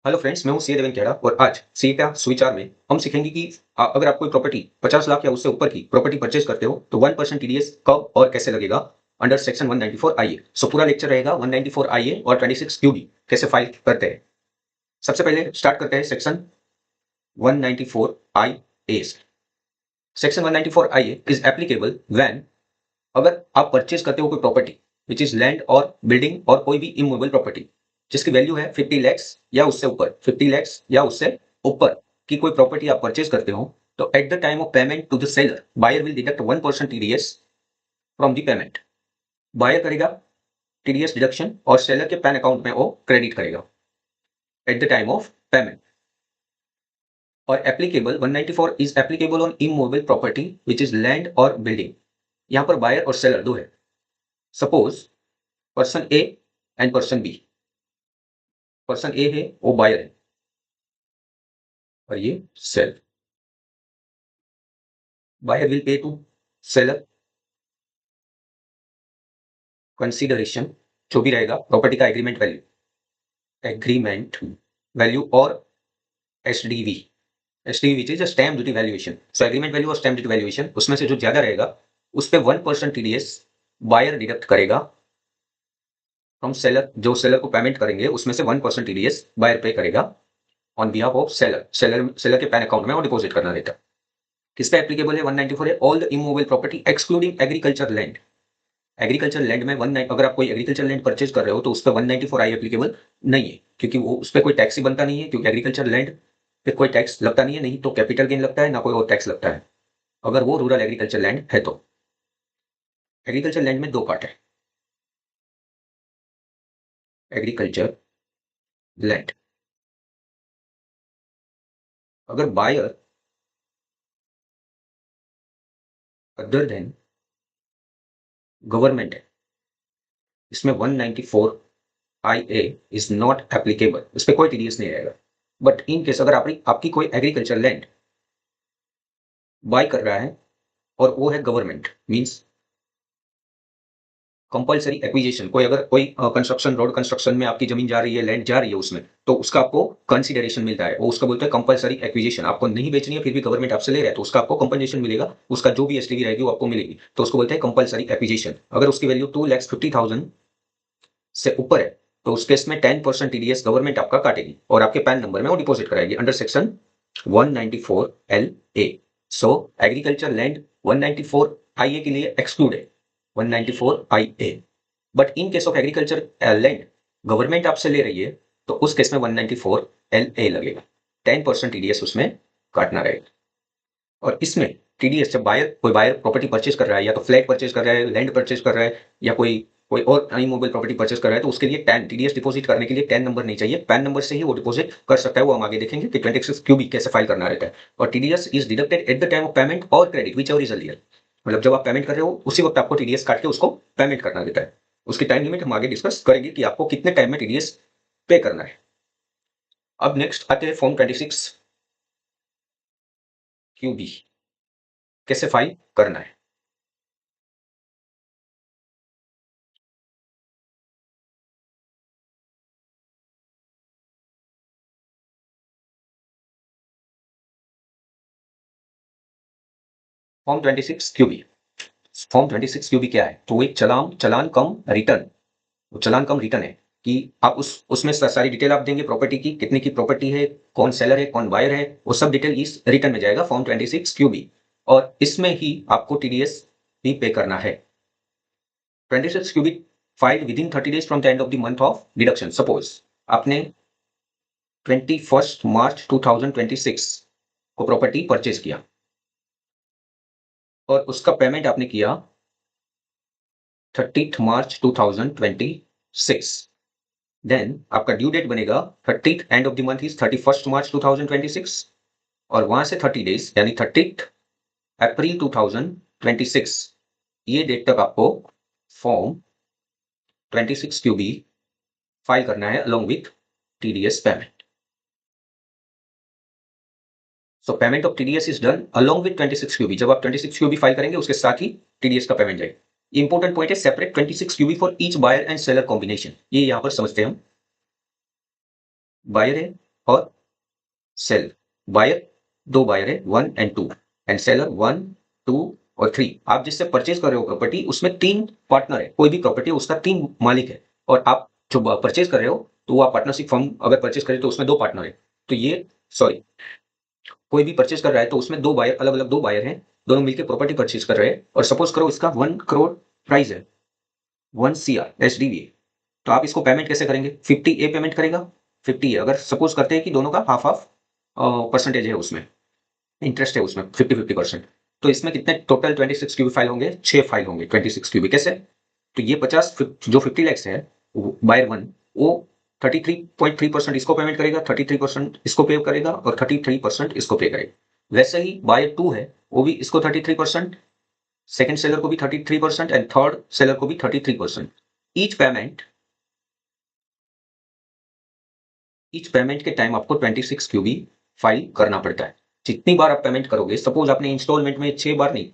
Hello friends, मैं हूं सी देवेन खेड़ा और आज सी का सुविचार में हम सीखेंगे कि अगर आप कोई प्रॉपर्टी 50 लाख या उससे ऊपर की प्रॉपर्टी परचेज करते हो तो 1% टीडीएस कब और कैसे लगेगा अंडर सेक्शन 194 आईए। सो पूरा लेक्चर रहेगा 194 आईए और 26 क्यूबी कैसे फाइल करते हैं। सबसे पहले स्टार्ट करते हैं सेक्शन 194 आई ए। सेक्शन 194 आईए इज एप्लीकेबल व्हेन, अगर आप परचेज करते हो कोई प्रॉपर्टी विच इज लैंड और बिल्डिंग और कोई भी इमूवेबल प्रॉपर्टी जिसकी वैल्यू है 50 लैक्स या उससे ऊपर, 50 लैक्स या उससे ऊपर की कोई प्रॉपर्टी आप परचेज करते हो तो at the time of payment to the seller buyer will deduct 1% TDS from the payment. Buyer करेगा टीडीएस डिडक्शन और सेलर के पैन अकाउंट में वो क्रेडिट करेगा at the time of payment. और applicable 194 is applicable on immovable property which is land और building. यहां पर बायर और सेलर दो है। Suppose person A and person B. Person A है वो बायर है और ये seller. Buyer will pay to seller consideration, जो भी रहेगा प्रॉपर्टी का एग्रीमेंट वैल्यू और SDV. SDV which is stamp duty valuation. So agreement value और स्टैम्प ड्यूटी वैल्यूएशन उसमें से जो ज्यादा रहेगा उस पर 1% टीडीएस बायर डिडक्ट करेगा फ्रॉम सेलर। जो सेलर को पेमेंट करेंगे उसमें से 1% टीडीएस बायर पे करेगा on behalf of seller. Seller के पैन अकाउंट में वो डिपॉजिट करना रहता है। किस पे एप्लीकेबल है 194 है? All the immovable property excluding agriculture land. Agriculture land में अगर आप कोई एग्रीकल्चर लैंड परचेज कर रहे हो तो उस पर 194 आई एप्लीकेबल नहीं है, क्योंकि वो उस पर कोई टैक्स ही बनता नहीं है, क्योंकि एग्रीकल्चर लैंड पे कोई टैक्स लगता नहीं है। नहीं तो कैपिटल गेन लगता है, ना कोई और टैक्स लगता है अगर वो रूरल एग्रीकल्चर लैंड है तो। एग्रीकल्चर लैंड में दो पार्ट है। एग्रीकल्चर लैंड, अगर बायर अदर देन गवर्नमेंट है, इसमें 194 I A is not applicable, इस पर कोई टीडीएस नहीं रहेगा। बट इन केस अगर आपकी कोई एग्रीकल्चर लैंड बाय कर रहा है और वो है गवर्नमेंट, मींस कंपलसरी एक्विजिशन, कोई कंस्ट्रक्शन, रोड कंस्ट्रक्शन में आपकी जमीन जा रही है, लैंड जा रही है उसमें, तो उसका आपको कंसिडरेशन मिलता है। वो उसका बोलते हैं कंपलसरी एक्विजिशन। आपको नहीं बेचनी है फिर भी गवर्नमेंट आपसे ले रहा है तो उसका आपको कंपनसेशन मिलेगा, उसका जो भी एसटीवी रहेगी वो आपको मिलेगी, तो उसको बोलते हैं कंपलसरी एक्विजिशन। अगर उसकी वैल्यू 2,50,000 से ऊपर है तो उस केस में 10% टीडीएस गवर्नमेंट आपका काटेगी और आपके पैन नंबर में वो डिपॉजिट कराएगी under section 194 L A. So agriculture land 194 I A के लिए एक्सक्लूड है 194 I A. But in case of agriculture land government आपसे ले रही है तो उस केस में 194 एल ए लगेगा, 10% टीडीएस उसमें काटना रहेगा। और इसमें टीडीएस जब कोई बायर प्रॉपर्टी परचेज कर रहा है, या तो फ्लैट परचेज कर रहा है, लैंड परचेज कर रहा है, या कोई कोई और इमूवेबल प्रॉपर्टी परचेज कर रहा है, तो उसके लिए टैन टीडीएस डिपॉजिट करने के लिए टैन नंबर नहीं चाहिए, पैन नंबर से ही वो डिपॉजिट कर सकता है। वो हम आगे देखेंगे कि 26 क्यूबी कैसे फाइल करना रहता है। और TDS is deducted at the time of payment और credit whichever is earlier. मतलब जब आप पेमेंट कर रहे हो उसी वक्त आपको टीडीएस काट के उसको पेमेंट करना रहता है। उसकी टाइम लिमिट हम आगे डिस्कस करेंगे कि आपको कितने टाइम में टीडीएस पे करना है। अब नेक्स्ट आते हैं फॉर्म 26 क्यूबी कैसे फाइल करना है। Form 26 QB. फॉर्म 26 क्यूबी क्या है? तो वो एक चलान चलान कम रिटर्न, वो चलान कम रिटर्न है कि आप उसमें सारी डिटेल आप देंगे प्रॉपर्टी की, कितने की प्रॉपर्टी है, कौन सेलर है, कौन बायर है, वो सब डिटेल इस रिटर्न में जाएगा फॉर्म 26 क्यूबी। और इसमें ही आपको टीडीएस भी पे करना है। 26 QB file within 30 days from the end of the month of deduction. Suppose आपने 21 मार्च 2026 को प्रॉपर्टी परचेज किया और उसका पेमेंट आपने किया 30 मार्च 2026। देन आपका ड्यू डेट बनेगा 30th and of the month is 31 मार्च 2026 और वहां से 30 डेज यानी 30 अप्रैल 2026 ये डेट तक आपको फॉर्म 26 क्यूबी फाइल करना है along with TDS payment. So payment of TDS is done along with 26 QB. जब आप 26 क्यूबी फाइल करेंगे उसके साथ ही टीडीएस का पेमेंट जाएगा। इंपॉर्टेंट पॉइंट है separate 26 QB for each buyer and seller combination. ये यहां पर समझते हैं हम। बायर है और सेल। बायर 2 बायर है 1 एंड 2 एंड सेलर 1, 2 और 3। आप जिससे परचेज कर रहे हो प्रॉपर्टी उसमें 3 पार्टनर है। कोई भी प्रॉपर्टी है उसका 3 मालिक है और आप जो परचेज कर रहे हो तो वो आप पार्टनरशिप फर्म अगर परचेज करें तो उसमें 2 पार्टनर है। तो ये सॉरी, कोई भी परचेज कर रहा है तो उसमें 2 बायर अलग-अलग 2 बायर हैं, दोनों मिलके प्रॉपर्टी परचेज कर रहे हैं और सपोज करो इसका 1 करोड़ प्राइस है, 1 सीआर एसडीवी। तो आप इसको पेमेंट कैसे करेंगे? 50 ए पेमेंट करेगा, 50 ए। अगर सपोज करते हैं कि दोनों का हाफ हाफ परसेंटेज है, उसमें इंटरेस्ट है, उसमें 50-50%। तो इसमें कितने टोटल 26 क्यूबी फाइल होंगे? 6 फाइल होंगे 26 क्यूबी। कैसे? तो ये 50 जो 50 लैक्स है बायर 1 वो 33.3% इसको पेमेंट करेगा, 33% इसको पे करेगा और 33% इसको पे करेगा। वैसे ही बायर 2 है वो भी इसको 33%, सेकंड सेलर को भी 33% एंड थर्ड सेलर को भी 33%। ईच पेमेंट के टाइम आपको 26 क्यूबी फाइल करना पड़ता है। जितनी बार आप पेमेंट करोगे, सपोज आपने इंस्टॉलमेंट में 6 बार नहीं,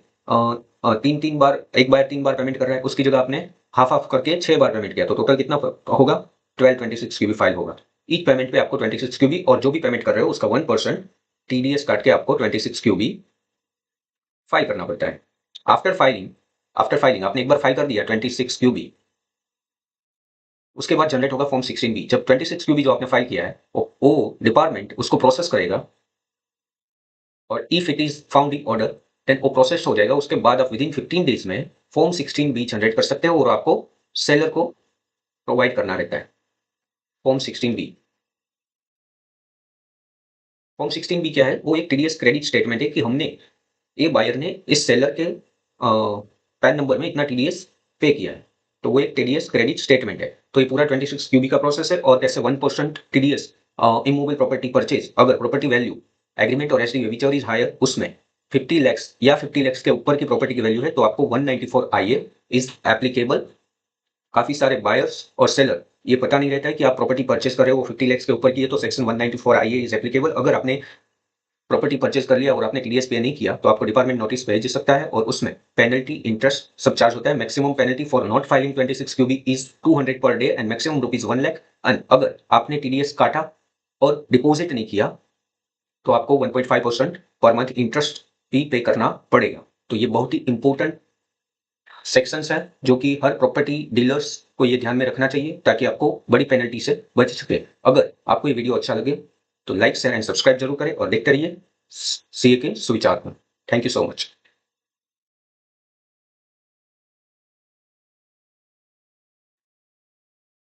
3-3 बार, एक बार 3 बार पेमेंट कर रहा है, उसकी जगह आपने हाफ हाफ करके 6 बार पेमेंट किया तो टोटल कितना होगा? 26 क्यूबी फाइल होगा। ईच पेमेंट पे आपको 26 क्यूबी और जो भी पेमेंट कर रहे हो उसका 1% टीडीएस काट के आपको 26 क्यूबी फाइल करना पड़ता है। आफ्टर फाइलिंग आपने एक बार फाइल कर दिया 26 क्यूबी, उसके बाद जनरेट होगा फॉर्म 16 बी। जब 26 क्यूबी जो आपने फाइल किया है वो डिपार्टमेंट उसको प्रोसेस करेगा और if it is found in order then वो प्रोसेस हो जाएगा। उसके बाद आप विदिन 15 डेज में फॉर्म 16 बी जनरेट कर सकते हो और आपको सेलर को प्रोवाइड करना रहता है फॉर्म 16 बी। फॉर्म 16 बी क्या है? वो एक टीडीएस क्रेडिट स्टेटमेंट है कि हमने, ये बायर ने इस सेलर के पैन नंबर में इतना टीडीएस पे किया है, तो वो एक टीडीएस क्रेडिट स्टेटमेंट है। तो ये पूरा 26 क्यूबी का प्रोसेस है और ऐसे 1% टीडीएस इमूवेबल प्रॉपर्टी परचेज, अगर प्रॉपर्टी वैल्यू एग्रीमेंट और एसडीवी व्हिचएवर इज हायर उसमें 50 लाख या 50 लाख के ऊपर की प्रॉपर्टी की वैल्यू है तो आपको 194 आईए इज एप्लीकेबल। काफी सारे बायर्स और सेलर ये पता नहीं रहता है कि आप प्रॉपर्टी परचेज कर रहे हो वो 50 लाख के ऊपर की है तो सेक्शन 194 आईए इज एप्लीकेबल। अगर आपने प्रॉपर्टी परचेज कर लिया और आपने टीडीएस पे नहीं किया तो आपको डिपार्टमेंट नोटिस भेज सकता है और उसमें पेनल्टी, इंटरेस्ट सब चार्ज होता है। Maximum penalty for not filing 26 QB is 200 per day and maximum rupees 1 lakh. And अगर आपने टीडीएस काटा और डिपॉजिट नहीं किया तो आपको 1.5% पर मंथ इंटरेस्ट भी पे करना पड़ेगा। तो ये बहुत ही इंपॉर्टेंट सेक्शंस हैं जो कि हर प्रॉपर्टी डीलर्स को ये ध्यान में रखना चाहिए ताकि आपको बड़ी पेनल्टी से बच सके। अगर आपको ये वीडियो अच्छा लगे तो लाइक, शेयर एंड सब्सक्राइब जरूर करें और देखते रहिए सीए के सुविचार पर। Thank you so much.